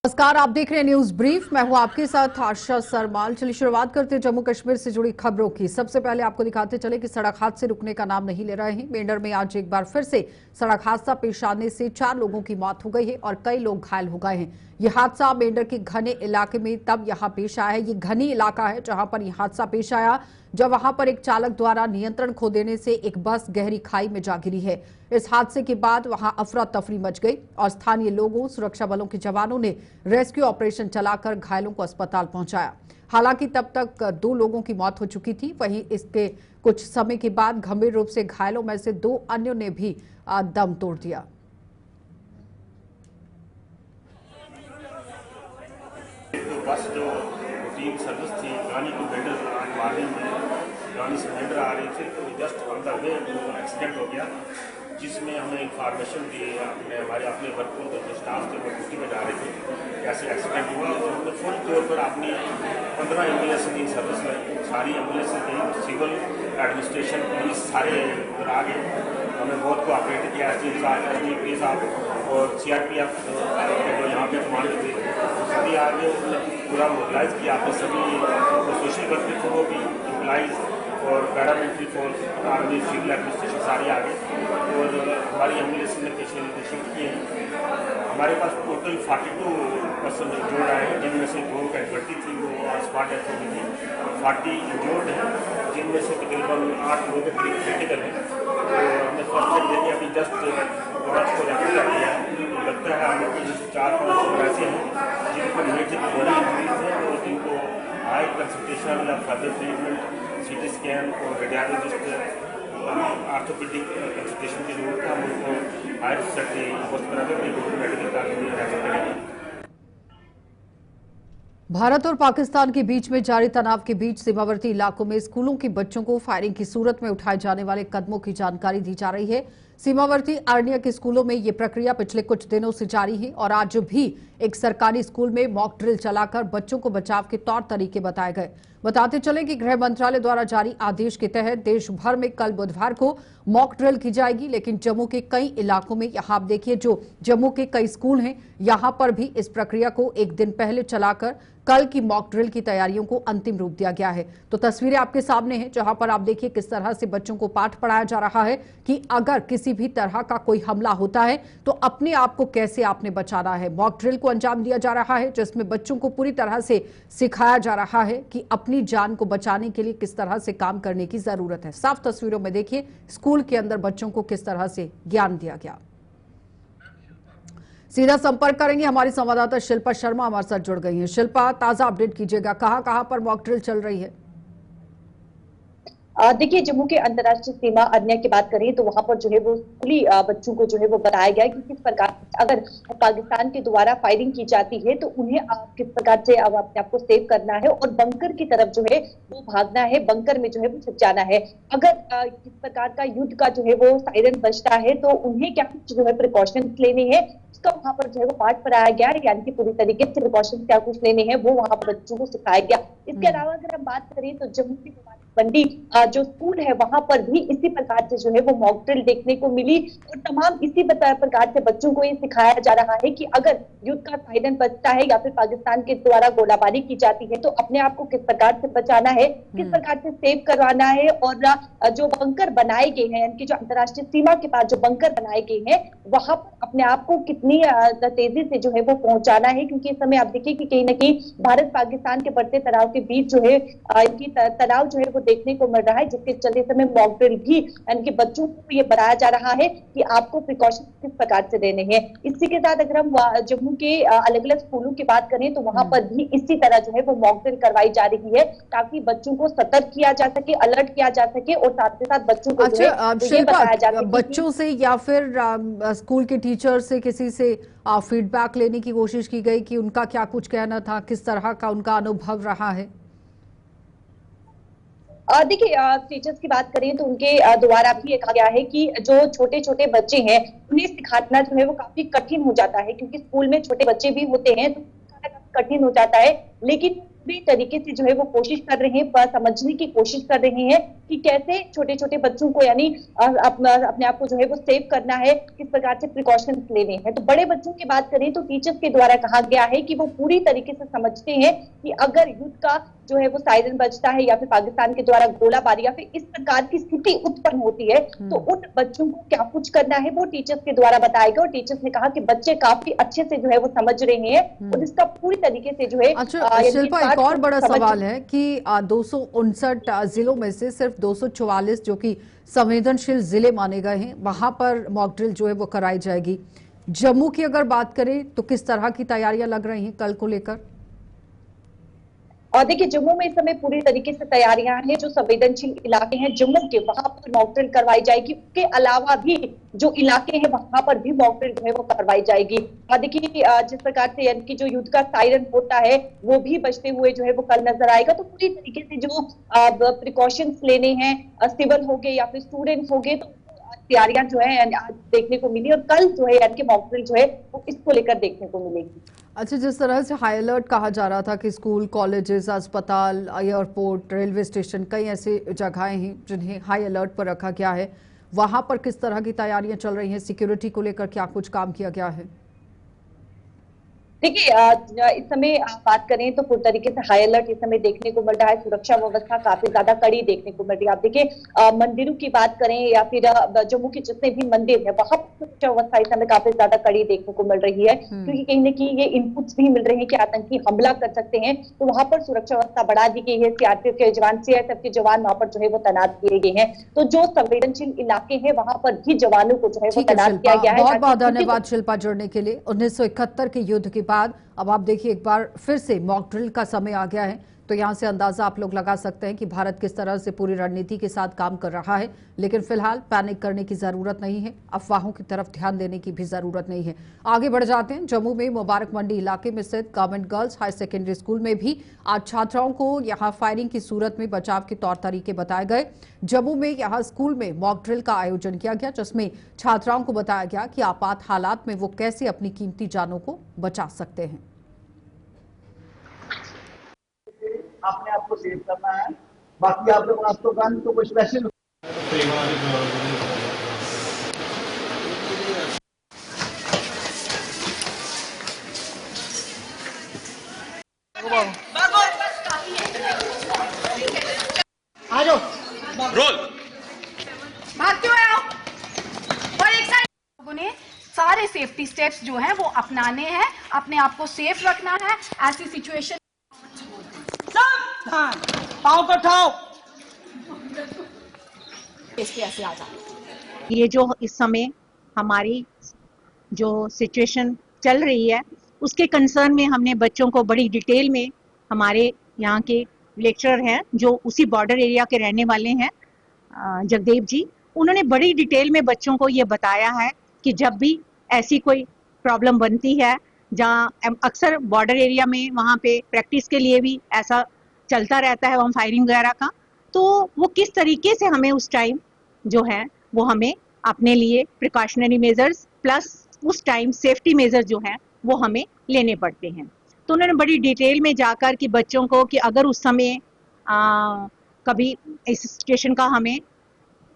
नमस्कार, आप देख रहे हैं न्यूज ब्रीफ। मैं हूं आपके साथ आशा सरमाल। चलिए शुरुआत करते हैं जम्मू कश्मीर से जुड़ी खबरों की। सबसे पहले आपको दिखाते चले कि सड़क हादसे रुकने का नाम नहीं ले रहे हैं। मेंढर में आज एक बार फिर से सड़क हादसा पेश आने से 4 लोगों की मौत हो गई है और कई लोग घायल हो गए हैं। ये हादसा मेंढर के घने इलाके में तब यहां पेश आया है। ये घनी इलाका है जहां पर यह हादसा पेश आया, जब वहां पर एक चालक द्वारा नियंत्रण खो देने से एक बस गहरी खाई में जा गिरी है। इस हादसे के बाद वहां अफरा तफरी मच गई और स्थानीय लोगों, सुरक्षा बलों के जवानों ने रेस्क्यू ऑपरेशन चलाकर घायलों को अस्पताल पहुंचाया। हालांकि तब तक 2 लोगों की मौत हो चुकी थी। वहीं इसके कुछ समय के बाद गंभीर रूप से घायलों में से 2 अन्यों ने भी दम तोड़ दिया। बस जो रूटीन सर्विस थी गानी टू मेंढर, आज मॉर्निंग में गानी से मेंढर आ रही थी तो just on the way accident हो गया, जिसमें हमें इंफॉर्मेशन दी हमारे अपने वर्करों के जो स्टाफ थे वो ड्यूटी में जा रहे थे, कैसे एक्सीडेंट हुआ। और हमने फुल तौर पर अपनी 15 एम्बुलेंस की सर्विस लाई, सारी एम्बुलेंस गई, सिविल एडमिनिस्ट्रेशन पुलिस सारे आ गए। हमें बहुत कोऑपरेट किया एसडीएम साहब, एसडीपी साहब और सीआरपीएफ जो यहाँ पे कमांडर थे सभी आगे पूरा मोबिलाइज किया। आपने सभी सोशल वर्कर थे वो भी एम्प्लाइज और paramilitary force, army, civil administration सारे आ गए और हमारी एम्बुलेंस ने पेशेंट शिफ्ट किए हैं। हमारे पास टोटल 42% इंजोर्ड आए हैं, जिनमें से 2 कैजुअल्टी थी वो स्पॉट डेथ हो गई थी। 40 इंजोर्ड हैं, जिनमें से तकरीबन 8 लोग क्रिटिकल हैं। तो हमने फर्स्ट एड देके अभी जस्ट बॉस को रेफर कर दिया है। लगता है हमें कुछ 4-5 लोग ऐसे हैं जिनको मेजर बॉडी इंजरीज हैं और जिनको हाई कंसल्टेशन या फर्दर ट्रीटमेंट, सीटी स्कैन और रेडियोलॉजिस्ट, आर्थोपेडिक कंसल्टेशन की जरूरत है। हम उनको हायर फैसिलिटी हॉस्पिटल में मेडिकल कॉलेज में रेफर करेंगे। भारत और पाकिस्तान के बीच में जारी तनाव के बीच सीमावर्ती इलाकों में स्कूलों के बच्चों को फायरिंग की सूरत में उठाए जाने वाले कदमों की जानकारी दी जा रही है। सीमावर्ती अरनिया के स्कूलों में ये प्रक्रिया पिछले कुछ दिनों से जारी है और आज भी एक सरकारी स्कूल में मॉक ड्रिल चलाकर बच्चों को बचाव के तौर तरीके बताए गए। बताते चलें कि गृह मंत्रालय द्वारा जारी आदेश के तहत देश भर में कल बुधवार को मॉक ड्रिल की जाएगी, लेकिन जम्मू के कई इलाकों में, यहां आप देखिए जो जम्मू के कई स्कूल हैं, यहां पर भी इस प्रक्रिया को एक दिन पहले चलाकर कल की मॉक ड्रिल की तैयारियों को अंतिम रूप दिया गया है। तो तस्वीरें आपके सामने हैं, जहां पर आप देखिए किस तरह से बच्चों को पाठ पढ़ाया जा रहा है कि अगर किसी भी तरह का कोई हमला होता है तो अपने आप को कैसे आपने बचाना है। मॉक ड्रिल को अंजाम दिया जा रहा है, जिसमें बच्चों को पूरी तरह से सिखाया जा रहा है कि अपनी जान को बचाने के लिए किस तरह से काम करने की जरूरत है। साफ तस्वीरों में देखिए स्कूल के अंदर बच्चों को किस तरह से ज्ञान दिया गया। सीधा संपर्क करेंगे, हमारी संवाददाता शिल्पा शर्मा हमारे साथ जुड़ गई हैं। शिल्पा, ताजा अपडेट कीजिएगा, कहां पर मॉक ड्रिल चल रही है? देखिए, जम्मू के अंतर्राष्ट्रीय सीमा अरनिया की बात करें तो वहां पर जो है वो स्कूली बच्चों को जो है वो बताया गया कि किस प्रकार अगर पाकिस्तान के द्वारा फायरिंग की जाती है तो उन्हें किस प्रकार से अपने आप को सेव करना है और बंकर की तरफ जो है वो भागना है, बंकर में जो है वो छुप जाना है। अगर किस प्रकार का युद्ध का जो है वो सायरन बजता है तो उन्हें क्या कुछ जो है प्रिकॉशंस लेने हैं, उसका वहां पर जो है वो पाठ पढ़ाया गया, यानी कि पूरी तरीके से प्रिकॉशंस क्या कुछ लेने हैं वो वहां पर बच्चों को सिखाया गया। इसके अलावा अगर हम बात करें तो जम्मू की मंडी जो स्कूल है वहां पर भी इसी प्रकार से जो है वो मॉक ड्रिल देखने को मिली और तमाम इसी प्रकार से बच्चों को ये सिखाया जा रहा है कि अगर युद्ध का सायरन बजता है या फिर पाकिस्तान के द्वारा गोलाबारी की जाती है तो अपने आप को किस प्रकार से बचाना है, किस प्रकार से सेव करवाना है और जो बंकर बनाए गए हैं, यानी कि जो अंतर्राष्ट्रीय सीमा के पास जो बंकर बनाए गए हैं वहां पर अपने आप को कितनी तेजी से जो है वो पहुंचाना है। क्योंकि इस समय आप देखिए कि कहीं ना कहीं भारत पाकिस्तान के बढ़ते तनाव के बीच जो है इनकी तनाव जो है वो देखने को मिल रहा है, जिसके चलते समय मॉक ड्रिल भी यानी कि बच्चों को ये बताया जा रहा है कि आपको प्रिकॉशन किस प्रकार से देने हैं। इसी के साथ अगर हम जम्मू के अलग अलग स्कूलों की बात करें तो वहां पर भी इसी तरह जो है वो मॉक ड्रिल करवाई जा रही है ताकि बच्चों को सतर्क किया जा सके, अलर्ट किया जा सके और साथ ही साथ बच्चों को जो है ये बताया जा सके बच्चों से या फिर स्कूल के टीचर से किसी से फीडबैक लेने की कोशिश की गई कि उनका क्या कुछ कहना था, किस तरह का उनका अनुभव रहा है? देखिए, टीचर्स की बात करें तो उनके द्वारा भी कहा गया है कि जो छोटे छोटे बच्चे हैं उन्हें सिखाना जो है वो काफी कठिन हो जाता है, क्योंकि स्कूल में छोटे बच्चे भी होते हैं तो कठिन हो जाता है, लेकिन पूरी तरीके से जो है वो कोशिश कर रहे हैं, समझने की कोशिश कर रहे हैं कि कैसे छोटे छोटे बच्चों को यानी अपने आप को जो है वो सेव करना है, किस प्रकार से प्रिकॉशंस लेने हैं। तो बड़े बच्चों की बात करें तो टीचर्स के द्वारा कहा गया है कि वो पूरी तरीके से समझते हैं कि अगर युद्ध का जो है वो सायरन बजता है या फिर पाकिस्तान के द्वारा गोलाबारी या फिर इस प्रकार की स्थिति उत्पन्न होती है तो उन बच्चों को क्या कुछ करना है वो टीचर्स के द्वारा बताया गया। और टीचर्स ने कहा कि बच्चे काफी अच्छे से जो है वो समझ रहे हैं और इसका पूरी तरीके से जो है। अच्छा शिल्पा, एक और बड़ा सवाल है कि 259 जिलों में से सिर्फ 244 जो कि संवेदनशील जिले माने गए हैं वहां पर मॉक ड्रिल जो है वो कराई जाएगी। जम्मू की अगर बात करें तो किस तरह की तैयारियां लग रही हैं कल को लेकर? और देखिए जम्मू में इस समय पूरी तरीके से तैयारियां हैं। जो संवेदनशील इलाके हैं जम्मू के वहां पर मॉक ड्रिल करवाई जाएगी। उसके अलावा भी जो इलाके हैं वहां पर भी मॉक ड्रिल जो है वो करवाई जाएगी। और देखिए जिस प्रकार से यानी कि जो युद्ध का सायरन होता है वो भी बजते हुए जो है वो कल नजर आएगा। तो पूरी तरीके से जो प्रिकॉशंस लेने हैं, सिविल हो गए या फिर स्टूडेंट्स हो गए, तो तैयारियां जो है आज देखने को मिली और कल जो है यानी कि मॉक ड्रिल जो है वो इसको लेकर देखने को मिलेगी। अच्छा, जिस तरह से हाई अलर्ट कहा जा रहा था कि स्कूल, कॉलेजेस, अस्पताल, एयरपोर्ट, रेलवे स्टेशन, कई ऐसी जगहें हैं जिन्हें हाई अलर्ट पर रखा गया है, वहां पर किस तरह की तैयारियां चल रही हैं? सिक्योरिटी को लेकर क्या कुछ काम किया गया है? देखिए इस समय बात करें तो पूरी तरीके से हाई अलर्ट इस समय देखने को मिल रहा है। सुरक्षा व्यवस्था काफी ज्यादा कड़ी देखने को मिल रही है। आप देखिए मंदिरों की बात करें या फिर जम्मू के जितने भी मंदिर है वहां पर सुरक्षा व्यवस्था इस समय काफी ज्यादा कड़ी देखने को मिल रही है, क्योंकि कहीं ना कहीं ये इनपुट्स भी मिल रहे हैं कि आतंकी हमला कर सकते हैं। तो वहां पर सुरक्षा व्यवस्था बढ़ा दी गई है। सीआरपीएफ के जवान, सीआईएसएफ के जवान वहां पर जो है वो तैनात किए गए हैं। तो जो संवेदनशील इलाके हैं वहां पर भी जवानों को जो है वो तैनात किया गया है। बहुत बहुत धन्यवाद शिल्पा जुड़ने के लिए। 1971 के युद्ध के बाद अब आप देखिए एक बार फिर से मॉक ड्रिल का समय आ गया है, तो यहां से अंदाजा आप लोग लगा सकते हैं कि भारत किस तरह से पूरी रणनीति के साथ काम कर रहा है। लेकिन फिलहाल पैनिक करने की जरूरत नहीं है, अफवाहों की तरफ ध्यान देने की भी जरूरत नहीं है। आगे बढ़ जाते हैं। जम्मू में मुबारक मंडी इलाके में स्थित government girls higher secondary school में भी आज छात्राओं को यहां फायरिंग की सूरत में बचाव के तौर तरीके बताए गए। जम्मू में यहां स्कूल में मॉक ड्रिल का आयोजन किया गया, जिसमें छात्राओं को बताया गया कि आपात हालात में वो कैसे अपनी कीमती जानों को बचा सकते हैं। अपने आप को सेव करना है। बाकी आप लोग नाश्तो गन तो कोई स्पेशल आ जाओ रोल भागते हुए आओ। और एक साइड लोगों ने सारे सेफ्टी स्टेप्स जो हैं वो अपनाने हैं, अपने आप को सेफ रखना है। ऐसी सिचुएशन हाँ, पाँव को उठाओ। ऐसे आ जाए। ये जो इस समय हमारी जो सिचुएशन चल रही है उसके कंसर्न में हमने बच्चों को बड़ी डिटेल में, हमारे यहाँ के लेक्चरर हैं जो उसी बॉर्डर एरिया के रहने वाले हैं, जगदेव जी, उन्होंने बड़ी डिटेल में बच्चों को ये बताया है कि जब भी ऐसी कोई प्रॉब्लम बनती है, जहाँ अक्सर बॉर्डर एरिया में वहाँ पे प्रैक्टिस के लिए भी ऐसा चलता रहता है वहाँ फायरिंग वगैरह का, तो वो किस तरीके से हमें उस टाइम जो है वो हमें अपने लिए प्रिकॉशनरी मेजर्स प्लस उस टाइम सेफ्टी मेजर जो हैं वो हमें लेने पड़ते हैं। तो उन्होंने बड़ी डिटेल में जाकर कि बच्चों को कि अगर उस समय कभी इस सिचुएशन का हमें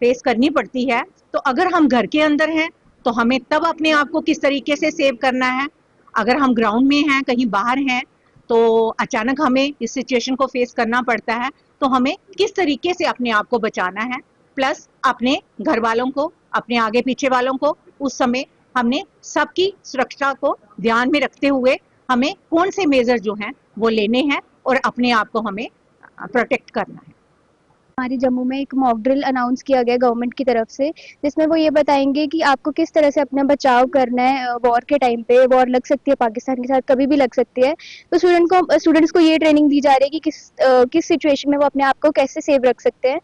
फेस करनी पड़ती है तो अगर हम घर के अंदर हैं तो हमें तब अपने आप को किस तरीके से सेव करना है, अगर हम ग्राउंड में हैं, कहीं बाहर हैं, तो अचानक हमें इस सिचुएशन को फेस करना पड़ता है तो हमें किस तरीके से अपने आप को बचाना है, प्लस अपने घर वालों को, अपने आगे पीछे वालों को उस समय हमने सबकी सुरक्षा को ध्यान में रखते हुए हमें कौन से मेजर जो हैं वो लेने हैं और अपने आप को हमें प्रोटेक्ट करना है। हमारे जम्मू में एक मॉक ड्रिल अनाउंस किया गया गवर्नमेंट की तरफ से, जिसमें वो ये बताएंगे कि आपको किस तरह से अपना बचाव करना है। वॉर के टाइम पे वॉर लग सकती है पाकिस्तान के साथ, कभी भी लग सकती है, तो स्टूडेंट्स को ये ट्रेनिंग दी जा रही है कि किस सिचुएशन में वो अपने आप को कैसे सेव रख सकते हैं।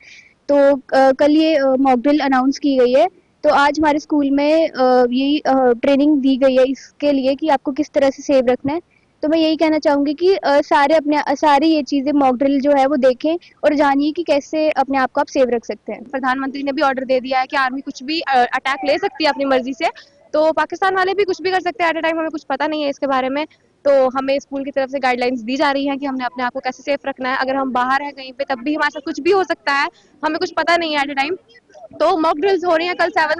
तो कल ये मॉक ड्रिल अनाउंस की गई है, तो आज हमारे स्कूल में यही ट्रेनिंग दी गई है इसके लिए कि आपको किस तरह से सेव रखना है। तो मैं यही कहना चाहूंगी कि सारे ये चीजें मॉक ड्रिल जो है वो देखें और जानिए कि कैसे अपने आप को आप सेव रख सकते हैं। प्रधानमंत्री ने भी ऑर्डर दे दिया है कि आर्मी कुछ भी अटैक ले सकती है अपनी मर्जी से, तो पाकिस्तान वाले भी कुछ भी कर सकते हैं एट अ टाइम, हमें कुछ पता नहीं है इसके बारे में। तो हमें स्कूल की तरफ से गाइडलाइंस दी जा रही हैं कि हमने अपने आप को कैसे सेफ रखना है। अगर हम बाहर हैं कहीं पे तब भी हमारे साथ कुछ भी हो सकता है, हमें कुछ पता नहीं है एट अ टाइम। तो मॉक ड्रिल्स हो रही हैं, कल 7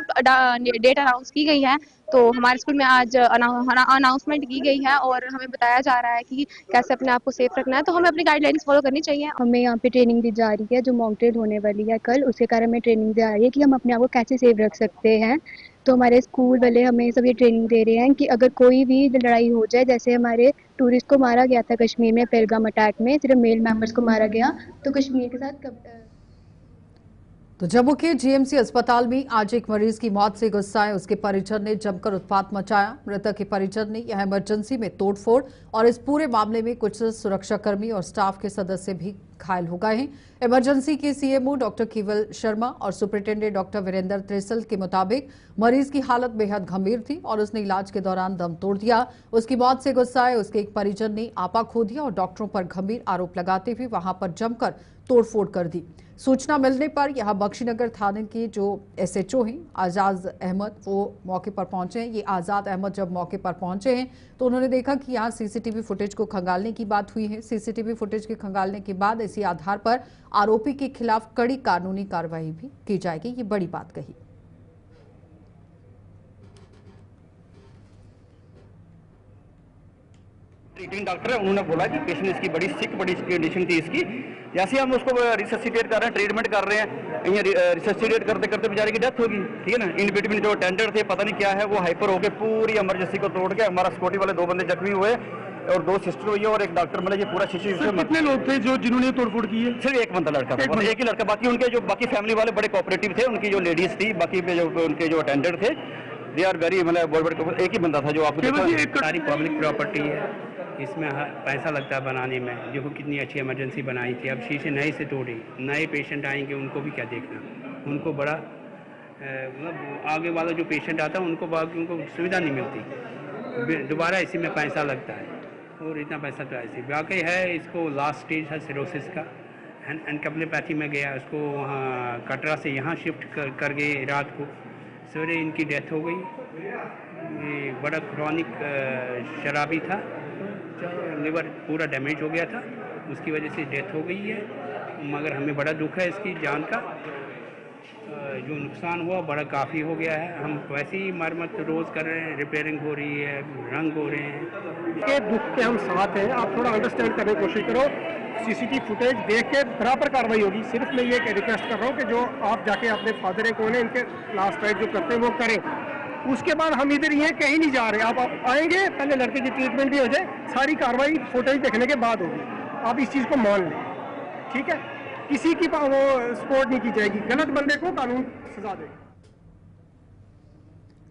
डेट अनाउंस की गई है। तो हमारे स्कूल में आज अनाउंसमेंट की गई है और हमें बताया जा रहा है कि कैसे अपने आप को सेफ रखना है। तो हमें अपनी गाइडलाइंस फॉलो करनी चाहिए। हमें यहाँ पे ट्रेनिंग दी जा रही है, जो मॉक ड्रिल होने वाली है कल, उसके कारण हमें ट्रेनिंग दी जा रही है कि हम अपने आप को कैसे सेफ रख सकते हैं। तो हमारे स्कूल वाले हमें सब ये ट्रेनिंग दे रहे हैं कि अगर कोई भी लड़ाई हो जाए, जैसे हमारे टूरिस्ट को मारा गया था कश्मीर में पहलगाम अटैक में, सिर्फ मेल मेंबर्स को मारा गया, तो कश्मीर के साथ तो जम्मू के जीएमसी अस्पताल में आज एक मरीज की मौत से गुस्साए उसके परिजन ने जमकर उत्पात मचाया। मृतक के परिजन ने यह इमरजेंसी में तोड़फोड़ और इस पूरे मामले में कुछ सुरक्षाकर्मी और स्टाफ के सदस्य भी घायल हो गए हैं। इमरजेंसी के सीएमओ डॉक्टर केवल शर्मा और सुपरिटेंडेंट डॉक्टर वीरेंद्र त्रिसल के मुताबिक मरीज की हालत बेहद गंभीर थी और उसने इलाज के दौरान दम तोड़ दिया। उसकी मौत से गुस्साए उसके एक परिजन ने आपा खो दिया और डॉक्टरों पर गंभीर आरोप लगाते हुए वहां पर जमकर तोड़फोड़ कर दी। सूचना मिलने पर यहां बख्शीनगर थाने के जो एसएचओ हैं आजाद अहमद, वो मौके पर पहुंचे हैं। ये आजाद अहमद जब मौके पर पहुंचे हैं तो उन्होंने देखा कि यहां सीसीटीवी फुटेज को खंगालने की बात हुई है। सीसीटीवी फुटेज के खंगालने के बाद इसी आधार पर आरोपी के खिलाफ कड़ी कानूनी कार्रवाई भी की जाएगी, ये बड़ी बात कही। ट्रीटिंग डॉक्टर है, उन्होंने बोला कि पेशेंट इसकी बड़ी सिक, बड़ी कंडीशन थी इसकी। जैसे हम उसको रिससिटेट कर रहे हैं, ट्रीटमेंट कर रहे हैं, यहाँ रिससिटेट करते करते बेचारे की डेथ होगी, ठीक है ना। इन बिटवीन जो अटेंडेंट थे पता नहीं क्या है, वो हाइपर होकर पूरी इमरजेंसी को तोड़ के हमारा सिक्योरिटी वाले 2 बंदे जख्मी हुए और 2 सिस्टर हुई है और एक डॉक्टर, मतलब ये पूरा सिचुएशन। कितने लोग थे जो जिन्होंने तोड़फोड़ की है? सिर्फ एक बंदा लड़का था, एक ही लड़का। बाकी उनके जो बाकी फैमिली वाले बड़े कोऑपरेटिव थे, उनकी जो लेडीज थी, बाकी जो उनके जो अटेंडेंट थे, दे आर वेरी, मतलब एक ही बंदा था जो आपको। सारी पब्लिक प्रॉपर्टी है, इसमें पैसा लगता है बनाने में। देखो कितनी अच्छी इमरजेंसी बनाई थी, अब शीशे नए से तोड़े, नए पेशेंट आएंगे उनको भी क्या देखना, उनको बड़ा मतलब आगे वाला जो पेशेंट आता है उनको सुविधा नहीं मिलती, दोबारा इसी में पैसा लगता है और इतना पैसा तो ऐसे वाकई है। इसको लास्ट स्टेज है सिरोसिस का, एनकेफेलोपैथी में गया, उसको वहाँ कटरा से यहाँ शिफ्ट कर गए रात को, सवेरे इनकी डेथ हो गई। ये बड़ा क्रॉनिक शराबी था, लिवर पूरा डैमेज हो गया था, उसकी वजह से डेथ हो गई है। मगर हमें बड़ा दुख है इसकी जान का, जो नुकसान हुआ बड़ा काफ़ी हो गया है। हम वैसे ही मरम्मत रोज़ कर रहे हैं, रिपेयरिंग हो रही है, रंग हो रहे हैं। के दुख के हम साथ हैं, आप थोड़ा अंडरस्टैंड करने की कोशिश करो। सीसीटीवी फुटेज देख के बराबर कार्रवाई होगी। सिर्फ मैं ये रिक्वेस्ट कर रहा हूँ कि जो आप जाके अपने फादर है कौन है, इनके लास्ट राइट जो करते हैं वो करें। उसके बाद हम इधर ये कहीं नहीं जा रहे, आप आएंगे, पहले लड़के की ट्रीटमेंट भी हो जाए, सारी कार्रवाई फुटेज देखने के बाद होगी। आप इस चीज़ को मान लें, ठीक है। किसी की वो सपोर्ट नहीं की जाएगी, गलत बंदे को कानून सजा देगा।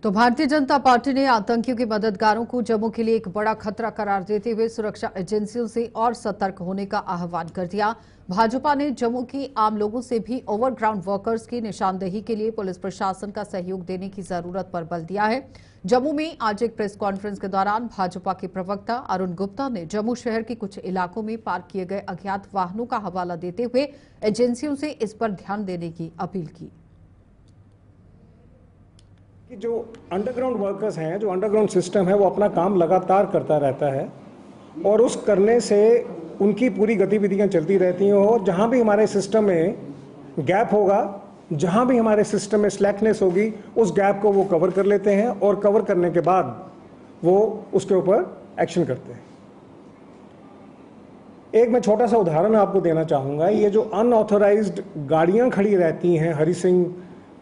तो भारतीय जनता पार्टी ने आतंकियों के मददगारों को जम्मू के लिए एक बड़ा खतरा करार देते हुए सुरक्षा एजेंसियों से और सतर्क होने का आह्वान कर दिया। भाजपा ने जम्मू के आम लोगों से भी ओवरग्राउंड वर्कर्स की निशानदेही के लिए पुलिस प्रशासन का सहयोग देने की जरूरत पर बल दिया है। जम्मू में आज एक प्रेस कॉन्फ्रेंस के दौरान भाजपा के प्रवक्ता अरुण गुप्ता ने जम्मू शहर के कुछ इलाकों में पार्क किए गए अज्ञात वाहनों का हवाला देते हुए एजेंसियों से इस पर ध्यान देने की अपील की। कि जो अंडरग्राउंड वर्कर्स हैं, जो अंडरग्राउंड सिस्टम है, वो अपना काम लगातार करता रहता है और उस करने से उनकी पूरी गतिविधियां चलती रहती हैं। और जहां भी हमारे सिस्टम में गैप होगा, जहां भी हमारे सिस्टम में स्लैकनेस होगी, उस गैप को वो कवर कर लेते हैं और कवर करने के बाद वो उसके ऊपर एक्शन करते हैं। एक मैं छोटा सा उदाहरण आपको देना चाहूँगा। ये जो अनऑथोराइज्ड गाड़ियाँ खड़ी रहती हैं हरि सिंह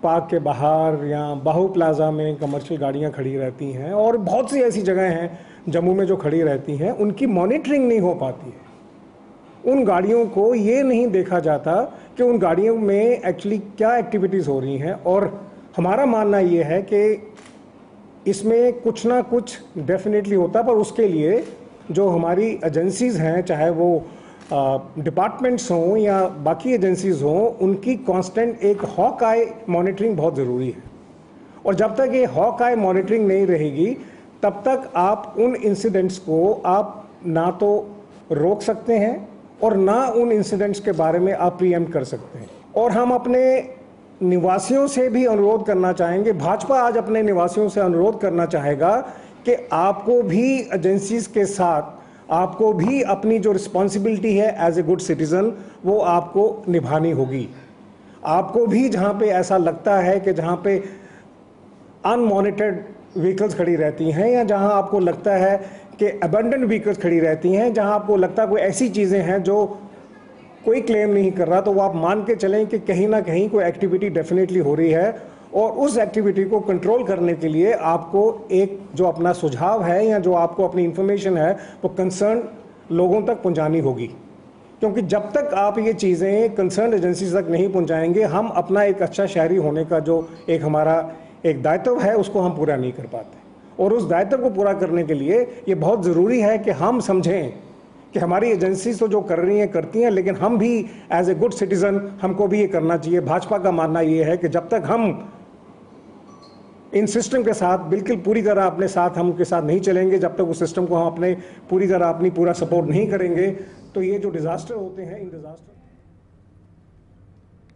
पार्क के बाहर या बाहू प्लाजा में कमर्शियल गाड़ियां खड़ी रहती हैं और बहुत सी ऐसी जगह हैं जम्मू में जो खड़ी रहती हैं, उनकी मॉनिटरिंग नहीं हो पाती है। उन गाड़ियों को ये नहीं देखा जाता कि उन गाड़ियों में एक्चुअली क्या एक्टिविटीज़ हो रही हैं। और हमारा मानना ये है कि इसमें कुछ ना कुछ डेफिनेटली होता, पर उसके लिए जो हमारी एजेंसीज़ हैं, चाहे वो डिपार्टमेंट्स हों या बाकी एजेंसीज हों, उनकी कांस्टेंट एक हॉक आई मॉनिटरिंग बहुत ज़रूरी है। और जब तक ये हॉक आई मॉनिटरिंग नहीं रहेगी, तब तक आप उन इंसिडेंट्स को आप ना तो रोक सकते हैं और ना उन इंसिडेंट्स के बारे में आप प्रीएम्प्ट कर सकते हैं। और हम अपने निवासियों से भी अनुरोध करना चाहेंगे, भाजपा आज अपने निवासियों से अनुरोध करना चाहेगा कि आपको भी एजेंसीज के साथ आपको भी अपनी जो रिस्पॉन्सिबिलिटी है एज ए गुड सिटीजन वो आपको निभानी होगी। आपको भी जहाँ पे ऐसा लगता है कि जहाँ पे अनमॉनिटर्ड व्हीकल्स खड़ी रहती हैं या जहाँ आपको लगता है कि अबेंडन व्हीकल्स खड़ी रहती हैं, जहाँ आपको लगता है कोई ऐसी चीज़ें हैं जो कोई क्लेम नहीं कर रहा, तो वो आप मान के चलें कि कहीं ना कहीं कोई एक्टिविटी डेफिनेटली हो रही है और उस एक्टिविटी को कंट्रोल करने के लिए आपको एक जो अपना सुझाव है या जो आपको अपनी इंफॉर्मेशन है वो कंसर्न लोगों तक पहुंचानी होगी। क्योंकि जब तक आप ये चीज़ें कंसर्न एजेंसी तक नहीं पहुंचाएंगे, हम अपना एक अच्छा शहरी होने का जो एक हमारा एक दायित्व है उसको हम पूरा नहीं कर पाते। और उस दायित्व को पूरा करने के लिए ये बहुत ज़रूरी है कि हम समझें कि हमारी एजेंसीज तो जो कर रही हैं करती हैं, लेकिन हम भी एज ए गुड सिटीज़न हमको भी ये करना चाहिए। भाजपा का मानना ये है कि जब तक हम इन सिस्टम के साथ बिल्कुल पूरी तरह अपने साथ हम उनके साथ नहीं चलेंगे, जब तक उस सिस्टम को हम अपने पूरी तरह अपनी पूरा सपोर्ट नहीं करेंगे, तो ये जो डिजास्टर होते हैं इन डिजास्टर।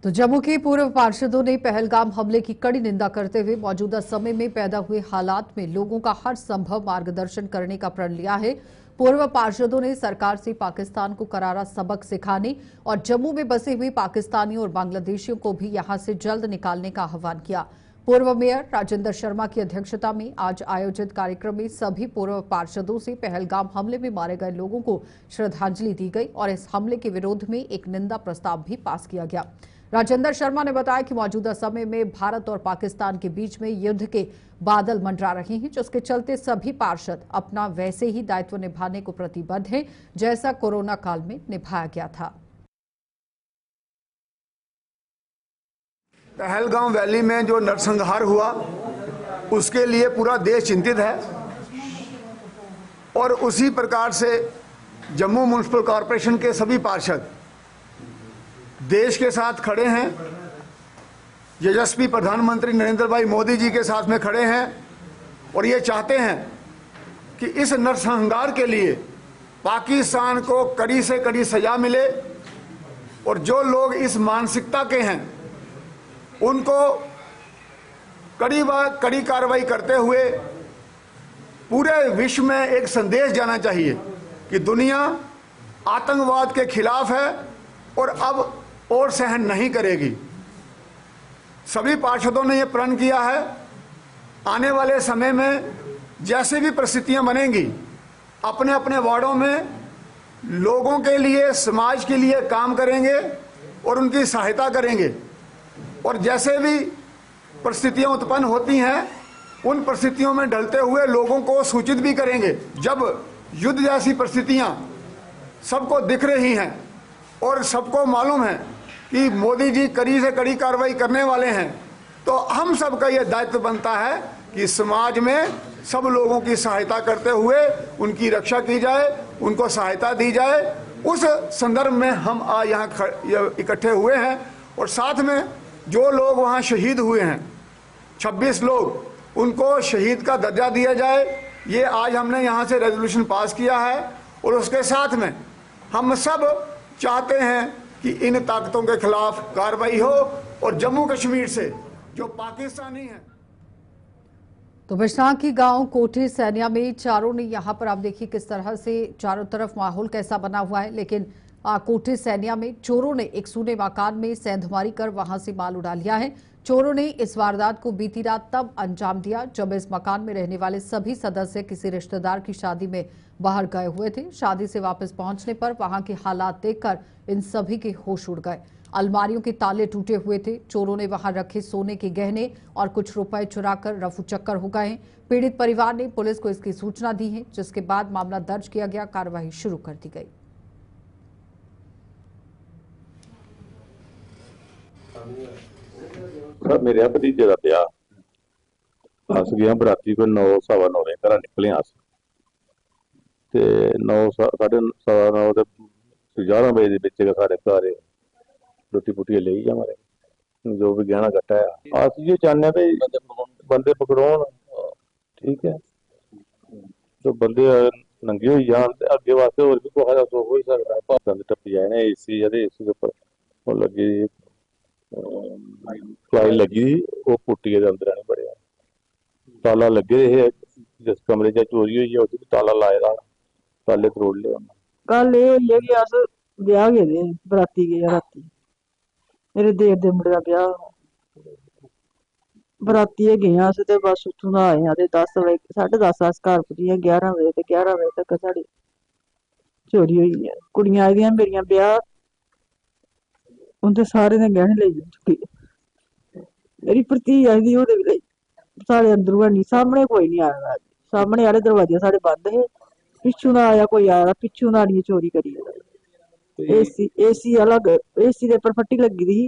तो जम्मू के पूर्व पार्षदों ने पहलगाम हमले की कड़ी निंदा करते हुए मौजूदा समय में पैदा हुए हालात में लोगों का हर संभव मार्गदर्शन करने का प्रण लिया है। पूर्व पार्षदों ने सरकार से पाकिस्तान को करारा सबक सिखाने और जम्मू में बसे हुए पाकिस्तानियों और बांग्लादेशियों को भी यहां से जल्द निकालने का आह्वान किया। पूर्व मेयर राजेंद्र शर्मा की अध्यक्षता में आज आयोजित कार्यक्रम में सभी पूर्व पार्षदों से पहलगाम हमले में मारे गए लोगों को श्रद्धांजलि दी गई और इस हमले के विरोध में एक निंदा प्रस्ताव भी पास किया गया। राजेंद्र शर्मा ने बताया कि मौजूदा समय में भारत और पाकिस्तान के बीच में युद्ध के बादल मंडरा रहे हैं, जिसके चलते सभी पार्षद अपना वैसे ही दायित्व निभाने को प्रतिबद्ध हैं जैसा कोरोना काल में निभाया गया था। पहलगाम वैली में जो नरसंहार हुआ उसके लिए पूरा देश चिंतित है और उसी प्रकार से जम्मू म्युनिसिपल कॉरपोरेशन के सभी पार्षद देश के साथ खड़े हैं, यशस्वी प्रधानमंत्री नरेंद्र भाई मोदी जी के साथ में खड़े हैं और ये चाहते हैं कि इस नरसंहार के लिए पाकिस्तान को कड़ी से कड़ी सजा मिले और जो लोग इस मानसिकता के हैं उनको कड़ी कार्रवाई करते हुए पूरे विश्व में एक संदेश जाना चाहिए कि दुनिया आतंकवाद के खिलाफ है और अब और सहन नहीं करेगी। सभी पार्षदों ने यह प्रण किया है, आने वाले समय में जैसे भी परिस्थितियां बनेंगी अपने अपने वार्डों में लोगों के लिए, समाज के लिए काम करेंगे और उनकी सहायता करेंगे और जैसे भी परिस्थितियां उत्पन्न होती हैं उन परिस्थितियों में ढलते हुए लोगों को सूचित भी करेंगे। जब युद्ध जैसी परिस्थितियां सबको दिख रही हैं और सबको मालूम है कि मोदी जी कड़ी से कड़ी कार्रवाई करने वाले हैं, तो हम सबका यह दायित्व बनता है कि समाज में सब लोगों की सहायता करते हुए उनकी रक्षा की जाए, उनको सहायता दी जाए। उस संदर्भ में हम आज यहाँ इकट्ठे हुए हैं और साथ में जो लोग वहाँ शहीद हुए हैं 26 लोग, उनको शहीद का दर्जा दिया जाए। ये आज हमने यहाँ से रेजोल्यूशन पास किया है और उसके साथ में हम सब चाहते हैं कि इन ताकतों के खिलाफ कार्रवाई हो और जम्मू कश्मीर से जो पाकिस्तानी हैं। तो बिश्नाह की गांव कोठी सैनिया में चारों ने यहां पर आप देखिए किस तरह से चारों तरफ माहौल कैसा बना हुआ है, लेकिन कोठी सैनिया में चोरों ने एक सूने मकान में सेंधमारी कर वहां से माल उड़ा लिया है। चोरों ने इस वारदात को बीती रात तब अंजाम दिया जब इस मकान में रहने वाले सभी सदस्य किसी रिश्तेदार की शादी में बाहर गए हुए थे। शादी से वापस पहुंचने पर वहां के हालात देखकर इन सभी के होश उड़ गए। अलमारियों के ताले टूटे हुए थे। चोरों ने वहां रखे सोने के गहने और कुछ रुपए चुराकर रफू चक्कर हो गए हैं। पीड़ित परिवार ने पुलिस को इसकी सूचना दी है, जिसके बाद मामला दर्ज किया गया, कार्रवाई शुरू कर दी गई। मेरे भतीजे का ब्याह अस गए बराती को 9 सवा 9 घर निकले अस ते 9 साढ़े 9 11 बजे साढ़े घर रोटी पुटी ले हमारे जो भी गहना कट्टा है। अस ये चाहते भाई बंदे पकड़ो, ठीक है, तो बंदे नंगे हो जान अगे वास्ते होर भी कुछ हो ही सकता है। टप्पी जाए एसी के उपर लगी फाइल लगी थी वो पुट्टिए के अंदर नहीं बढ़िया ताला लगे रहे जिस कमरे च चोरी हुई है उसी ताला लाए दा ताले तरोड़ ले गल एह् होई है कि अस ब्याह गेदे बराती गे राती मेरे देर दे मुड़े दा ब्याह बराती गे अस ते बस उत्थूं दा आए ते 10 बजे 10:30 अस घर पुज्जे 11 बजे ते 11 बजे तक साढ़ी चोरी हुई है। कुड़ियां आई दियां मेरियां ब्याह उंदे सारे दे गहने लेई चुके मेरी भरती आई दी ओह्दे बी लेई साढ़े अंदरों है नहीं सामने कोई नहीं आया सामने आह्ले दरवाजे साढ़े बंद हे पिच्छू दा आया कोई आया पिच्छू दा आनियै चोरी करी गेदा एसी अलग एसी दे उप्पर फट्टी लगी दी ही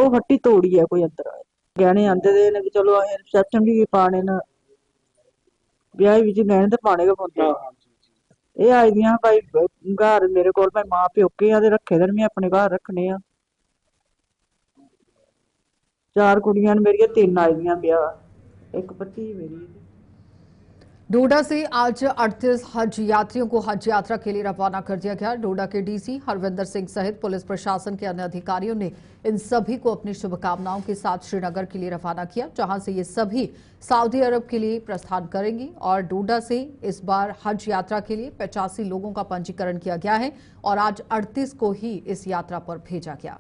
ओह् फट्टी तोड़ी है कोई अंदर आया गहने आंदे दे ने चलो असें रिसेप्शन भी पाने न ब्याह बिच गहने ते पाने गै पौंदे एह् आई दियां भाई घर मेरे कोल भाई मां प्योके आ ते रखे दे मैं अपने घर रखने आ 4 कुड़ियां न मेरियां 3 आई दियां ब्याह एक भती मेरी डोडा से आज 38 हज यात्रियों को हज यात्रा के लिए रवाना कर दिया गया। डोडा के डीसी हरविंदर सिंह सहित पुलिस प्रशासन के अन्य अधिकारियों ने इन सभी को अपनी शुभकामनाओं के साथ श्रीनगर के लिए रवाना किया, जहां से ये सभी सऊदी अरब के लिए प्रस्थान करेंगी। और डोडा से इस बार हज यात्रा के लिए 85 लोगों का पंजीकरण किया गया है और आज 38 को ही इस यात्रा पर भेजा गया।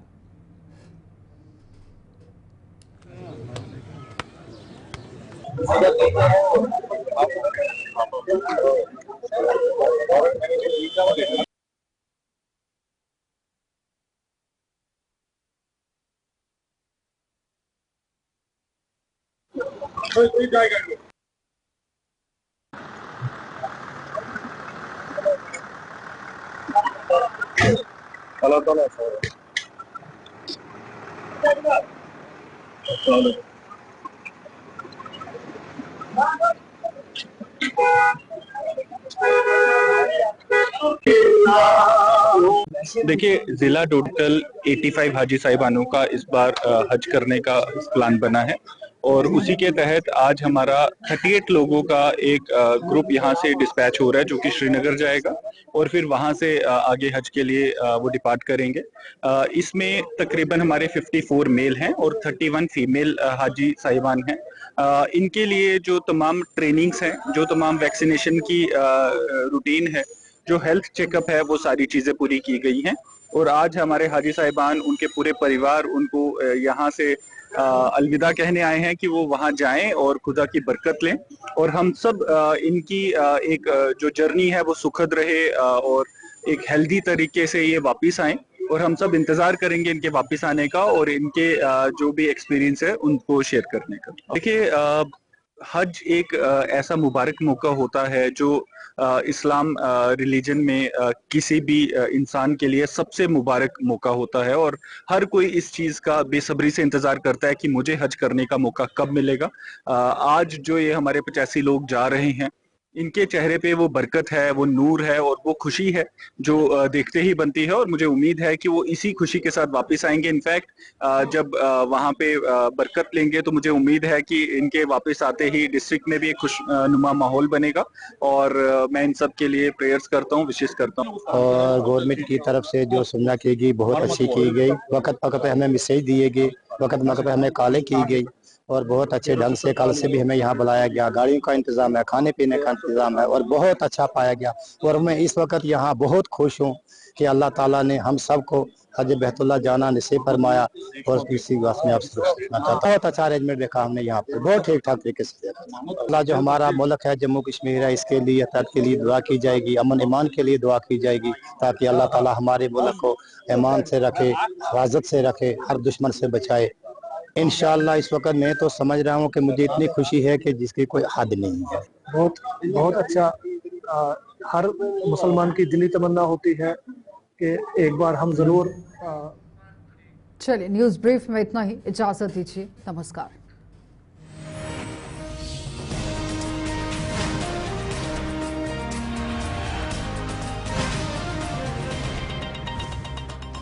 देखिए, जिला टोटल 85 हाजी साहिबानों का इस बार हज करने का प्लान बना है और उसी के तहत आज हमारा 38 लोगों का एक ग्रुप यहाँ से डिस्पैच हो रहा है जो कि श्रीनगर जाएगा और फिर वहाँ से आगे हज के लिए वो डिपार्ट करेंगे। इसमें तकरीबन हमारे 54 मेल हैं और 31 फीमेल हाजी साहिबान हैं। इनके लिए जो तमाम ट्रेनिंग्स हैं, जो तमाम वैक्सीनेशन की रूटीन है, जो हेल्थ चेकअप है, वो सारी चीजें पूरी की गई हैं और आज हमारे हाजी साहिबान उनके पूरे परिवार उनको यहाँ से अलविदा कहने आए हैं कि वो वहाँ जाएं और खुदा की बरकत लें और हम सब इनकी एक जो जर्नी है वो सुखद रहे और एक हेल्दी तरीके से ये वापस आएं और हम सब इंतजार करेंगे इनके वापस आने का और इनके जो भी एक्सपीरियंस है उनको शेयर करने का। देखिए, हज एक ऐसा मुबारक मौका होता है जो इस्लाम रिलीजन में किसी भी इंसान के लिए सबसे मुबारक मौका होता है और हर कोई इस चीज का बेसब्री से इंतजार करता है कि मुझे हज करने का मौका कब मिलेगा। आज जो ये हमारे 85 लोग जा रहे हैं, इनके चेहरे पे वो बरकत है, वो नूर है और वो खुशी है जो देखते ही बनती है और मुझे उम्मीद है कि वो इसी खुशी के साथ वापस आएंगे। इनफैक्ट जब वहाँ पे बरकत लेंगे तो मुझे उम्मीद है कि इनके वापस आते ही डिस्ट्रिक्ट में भी एक खुशनुमा माहौल बनेगा और मैं इन सब के लिए प्रेयर्स करता हूँ, विशेष करता हूँ। और गवर्नमेंट की तरफ से जो सुविधा की गई बहुत अच्छी की गई, वक्त वक्त पे हमें मैसेज दिए गए, वक्त वक्त पे हमें कॉलें की गई और बहुत अच्छे ढंग से कल से भी हमें यहाँ बुलाया गया। गाड़ियों का इंतजाम है, खाने पीने का इंतजाम है और बहुत अच्छा पाया गया और मैं इस वक्त यहाँ बहुत खुश हूँ कि अल्लाह ताला ने हम सबको हज बैतुल्लाह जाना नसीब फरमाया और इसी बात में आपसे बहुत अच्छा अरेंजमेंट देखा हमने यहाँ पे, बहुत ठीक ठाक तरीके से देखा। जो हमारा मुल्क है जम्मू कश्मीर है, इसके लिए अतहत के लिए दुआ की जाएगी, अमन ईमान के लिए दुआ की जाएगी ताकि अल्लाह ताला हमारे मुल्क को ईमान से रखे, हिफाजत से रखे, हर दुश्मन से बचाए इंशाअल्लाह। इस वक्त मैं तो समझ रहा हूँ कि मुझे इतनी खुशी है कि जिसकी कोई हद नहीं है। बहुत अच्छा, हर मुसलमान की दिली तमन्ना होती है कि एक बार हम जरूर। चलिए, न्यूज़ ब्रीफ में इतना ही, इजाजत दीजिए, नमस्कार।